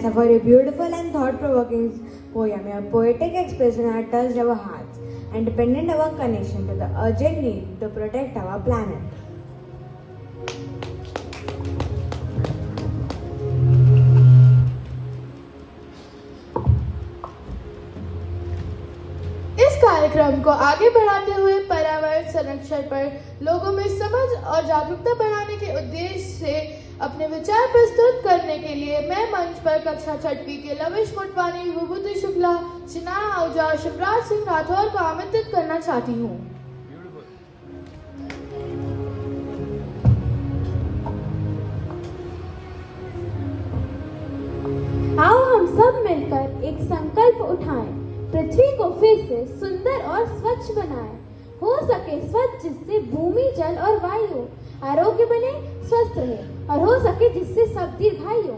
Vanessa, for a beautiful and thought-provoking poem. Your poetic expression has touched our hearts and deepened our connection to the urgent need to protect our planet. इस कार्यक्रम को आगे बढ़ाते हुए पर्यावरण संरक्षण पर लोगों में समझ और जागरूकता बढ़ाने के उद्देश्य से अपने विचार प्रस्तुत करने के लिए मैं मंच पर कक्षा छठवीं के लविश मोटवानी, विभूति शुक्ला, चिनाह आहूजा और शिवराज सिंह राठौर को आमंत्रित करना चाहती हूँ। आओ हम सब मिलकर एक संकल्प उठाएं, पृथ्वी को फिर से सुंदर और स्वच्छ बनाएं, हो सके स्वच्छ जिससे भूमि, जल और वायु आरोग्य बने, स्वस्थ रहे और हो सके जिससे सब दीर्घायु हो।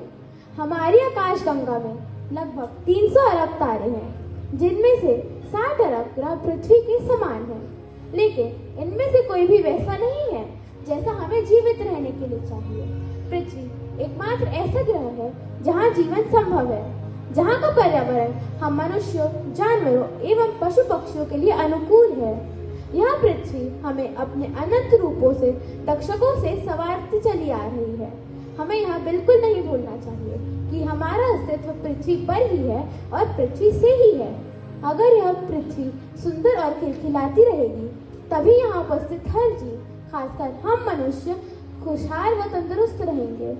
हमारी आकाश गंगा में लगभग 300 अरब तारे हैं, जिनमें से 60 अरब ग्रह पृथ्वी के समान हैं, लेकिन इनमें से कोई भी वैसा नहीं है जैसा हमें जीवित रहने के लिए चाहिए। पृथ्वी एकमात्र ऐसा ग्रह है जहाँ जीवन संभव है, जहाँ का पर्यावरण हम मनुष्यों, जानवरों एवं पशु पक्षियों के लिए अनुकूल है। यह पृथ्वी हमें अपने अनंत रूपों से, दक्षकों से संवारती चली आ रही है। हमें यह बिल्कुल नहीं भूलना चाहिए कि हमारा अस्तित्व पृथ्वी पर ही है और पृथ्वी से ही है। अगर यह पृथ्वी सुंदर और खिलखिलाती रहेगी, तभी यहाँ उपस्थित हर जीव, खासकर हम मनुष्य, खुशहाल व तंदुरुस्त रहेंगे।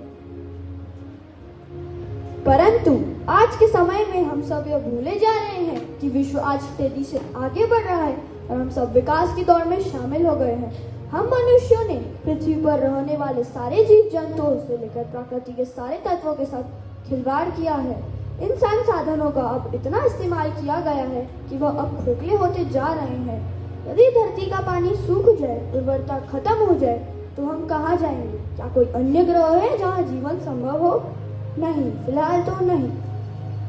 परंतु आज के समय में हम सब यह भूले जा रहे हैं कि विश्व आज तेजी से आगे बढ़ रहा है और हम सब विकास की दौड़ में शामिल हो गए हैं। हम मनुष्यों ने पृथ्वी पर रहने वाले सारे जीव जंतुओं से लेकर प्रकृति के सारे तत्वों के साथ खिलवाड़ किया है। इन संसाधनों का अब इतना इस्तेमाल किया गया है कि वह अब खोखले होते जा रहे हैं। यदि धरती का पानी सूख जाए, उर्वरता खत्म हो जाए, तो हम कहाँ जाएंगे? क्या कोई अन्य ग्रह है जहाँ जीवन संभव हो? नहीं, फिलहाल तो नहीं।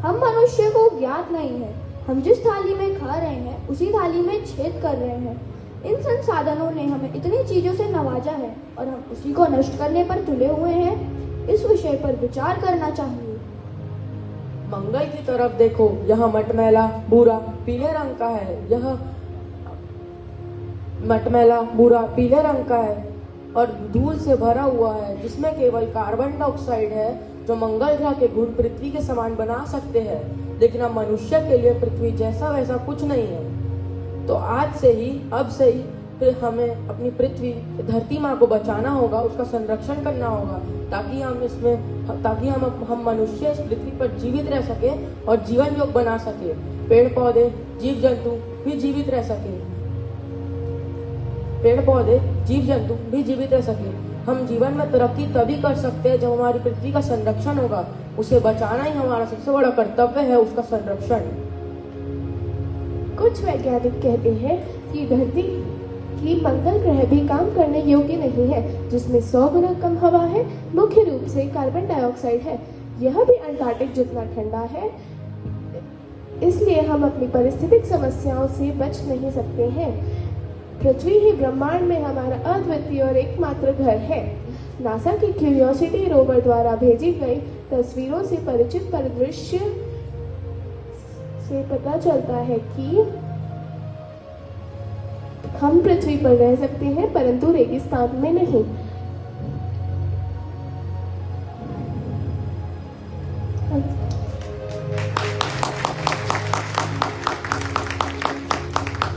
हम मनुष्य को ज्ञात नहीं है। हम जिस थाली में खा रहे हैं, उसी थाली में छेद कर रहे हैं। इन संसाधनों ने हमें इतनी चीजों से नवाजा है और हम उसी को नष्ट करने पर तुले हुए हैं। इस विषय पर विचार करना चाहिए। मंगल की तरफ देखो, यह मटमैला भूरा पीले रंग का है। यह मटमैला भूरा पीले रंग का है और धूल से भरा हुआ है, जिसमें केवल कार्बन डाइऑक्साइड है, जो मंगल ग्रह के गुण पृथ्वी के समान बना सकते हैं। लेकिन अब मनुष्य के लिए पृथ्वी जैसा वैसा कुछ नहीं है। तो आज से ही, अब से ही फिर हमें अपनी पृथ्वी, धरती माँ को बचाना होगा, उसका संरक्षण करना होगा, ताकि हम मनुष्य इस पृथ्वी पर जीवित रह सके और जीवन योग बना सके। पेड़ पौधे, जीव जंतु भी जीवित रह सके। पेड़ पौधे, जीव जंतु भी जीवित रह सके। हम जीवन में तरक्की तभी कर सकते हैं जब हमारी पृथ्वी का संरक्षण होगा। उसे बचाना ही हमारा सबसे बड़ा कर्तव्य है, उसका संरक्षण। कुछ वैज्ञानिक कहते हैं कि धरती की मंगल ग्रह भी काम करने योग्य नहीं है, जिसमें 100 गुना कम हवा है, मुख्य रूप से कार्बन डाइऑक्साइड है। यह भी अंटार्कटिक जितना ठंडा है, इसलिए हम अपनी पारिस्थितिक समस्याओं से बच नहीं सकते हैं। पृथ्वी ही ब्रह्मांड में हमारा अद्वितीय और एकमात्र घर है। नासा की क्यूरियोसिटी रोवर द्वारा भेजी गई तस्वीरों से परिचित परिदृश्य से पता चलता है कि हम पृथ्वी पर रह सकते हैं, परंतु रेगिस्तान में नहीं।